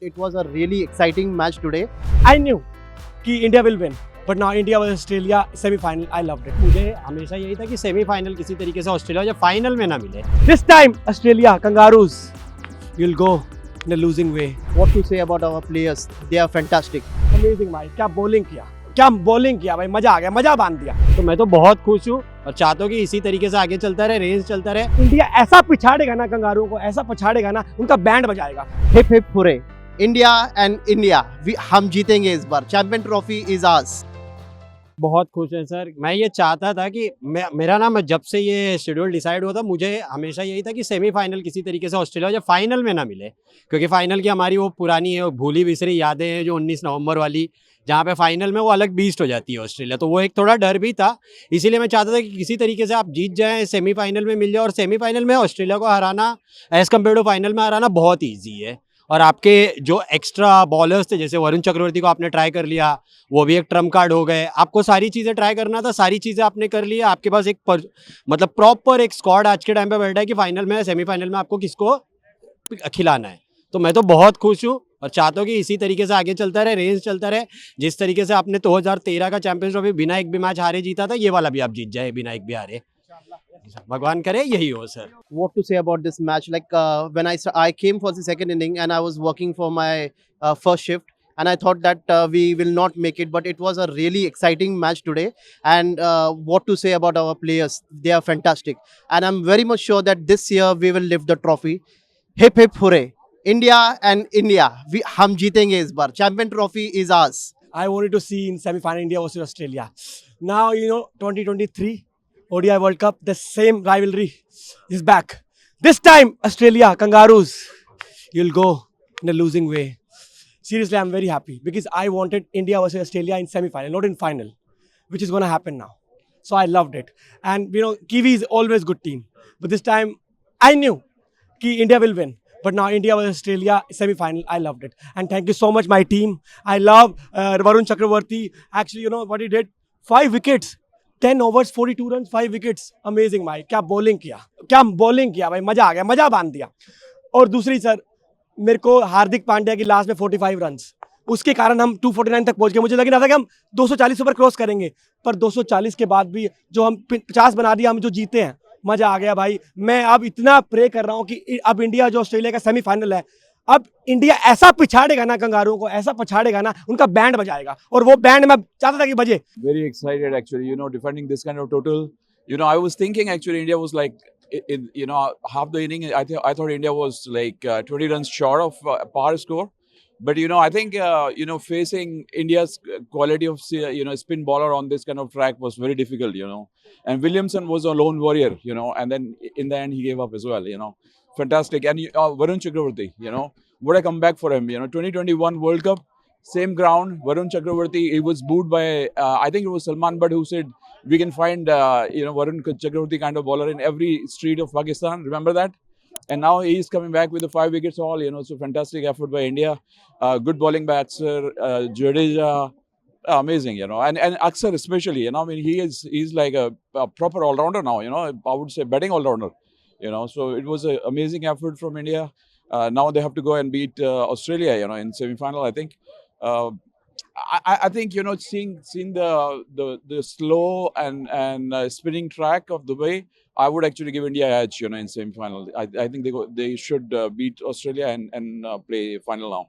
It was a really exciting match today. I knew कि India will win but now India versus Australia semifinal I loved it. मुझे हमेशा यही था कि semifinal किसी तरीके से ऑस्ट्रेलिया जब फाइनल में ना मिले। This time Australia kangaroos will go in a losing way. What to say about our players? They are fantastic. Amazing भाई, क्या बॉलिंग किया, क्या बॉलिंग किया भाई, मजा आ गया, मजा बांध दिया। तो मैं तो बहुत खुश हूँ और चाहता हूँ कि इसी तरीके से आगे चलता रहे, रेस चलता रहे। इंडिया ऐसा पिछाड़ेगा ना कंगारुओं को, ऐसा पछाड़ेगा ना, उनका band बजाएगा। Hip hip hooray! India and India. हम जीतेंगे इस बार. Champion trophy is ours. बहुत खुश है सर। मैं ये चाहता था कि मेरा ना, मैं जब से ये शेड्यूल डिसाइड हुआ था, मुझे हमेशा यही था कि सेमीफाइनल किसी तरीके से ऑस्ट्रेलिया जब फाइनल में ना मिले, क्योंकि फाइनल की हमारी वो पुरानी है, भूली बिसरी यादें हैं जो 19 नवंबर वाली, जहाँ पे फाइनल में वो अलग बीस्ट हो जाती है ऑस्ट्रेलिया। तो वो एक थोड़ा डर भी था, इसीलिए मैं चाहता था कि किसी तरीके से आप जीत जाएं, सेमीफाइनल में मिल जाए। और सेमीफाइनल में ऑस्ट्रेलिया को हराना एज़ कम्पेयर टू फाइनल में हराना बहुत ईजी है। और आपके जो एक्स्ट्रा बॉलर्स थे, जैसे वरुण चक्रवर्ती को आपने ट्राई कर लिया, वो भी एक ट्रम्प कार्ड हो गए। आपको सारी चीज़ें ट्राई करना था, सारी चीज़ें आपने कर ली। आपके पास एक मतलब प्रॉपर एक स्क्वाड आज के टाइम पे बैठा है कि फाइनल में, सेमीफाइनल में आपको किसको खिलाना है। तो मैं तो बहुत खुश हूँ और चाहता हूँ कि इसी तरीके से आगे चलता रहे, रेस चलता रहे। जिस तरीके से आपने 2013 का चैंपियंस ट्रॉफी बिना एक भी मैच हारे जीता था, ये वाला भी आप जीत जाए बिना एक भी हारे। भगवान करे यही हो sir. What to say about this match? Like when I came for the second inning and I was working for my first shift, and I thought that we will not make it, but it was a really exciting match today. And what to say about our players? They are fantastic, and I'm very much sure that this year we will lift the trophy. Hip hip hooray! India and India. हम जीतेंगे इस बार. Champion trophy is ours. I wanted to see in semi-final India versus Australia. Now, 2023 ODI World Cup, the same rivalry is back. This time, Australia, Kangaroos, you'll go in a losing way. Seriously, I'm very happy because I wanted India versus Australia in semi-final, not in final, which is going to happen now. So I loved it. And, Kiwi is always good team. But this time, I knew कि India will win. But now India versus Australia semi-final, I loved it. And thank you so much, my team. I love Varun Chakravarti. Actually, you know what he did? 5 wickets. 10 overs, 42 runs, 5 wickets. Amazing भाई, क्या bowling किया भाई, मजा आ गया, मजा बांध दिया। और दूसरी सर, मेरे को हार्दिक पांड्या की लास्ट में 45 रन्स, उसके कारण हम 249 तक पहुंच गए। मुझे लग रहा था कि हम 240 ऊपर क्रॉस करेंगे, पर 240 के बाद भी जो हम 50 बना दिया, हम जो जीते हैं, मजा आ गया भाई। मैं अब इतना प्रे कर रहा हूँ कि अब इंडिया जो ऑस्ट्रेलिया का सेमीफाइनल है, अब इंडिया ऐसा पिछाड़ेगा ना कंगारुओं को, ऐसा पछाड़ेगा ना, उनका बैंड बजाएगा। और वो बैंड मैं चाहता था कि बजे। Very excited actually, defending this kind of total. I was thinking actually India was like, half the inning, I thought India was like 20 runs short of par score. But, I think, facing India's quality of, spin bowler on this kind of track was very difficult, And Williamson was a lone warrior, and then in the end he gave up as well, Fantastic. And Varun Chakravarti, what a comeback for him. 2021 World Cup, same ground. Varun Chakravarti, he was booed by, I think it was Salman Butt who said, we can find, Varun Chakravarti kind of bowler in every street of Pakistan. Remember that? And now he's coming back with the 5 wickets all, so fantastic effort by India. Good bowling by Akshar, Jadeja, amazing, and Akshar especially, I mean, he's like a proper all-rounder now, I would say batting all-rounder, so it was an amazing effort from India. Now they have to go and beat Australia, in semi-final, I think. I think, seeing the slow and spinning track of the way, I would actually give India edge, in semi-final. I think they should beat Australia and play final now.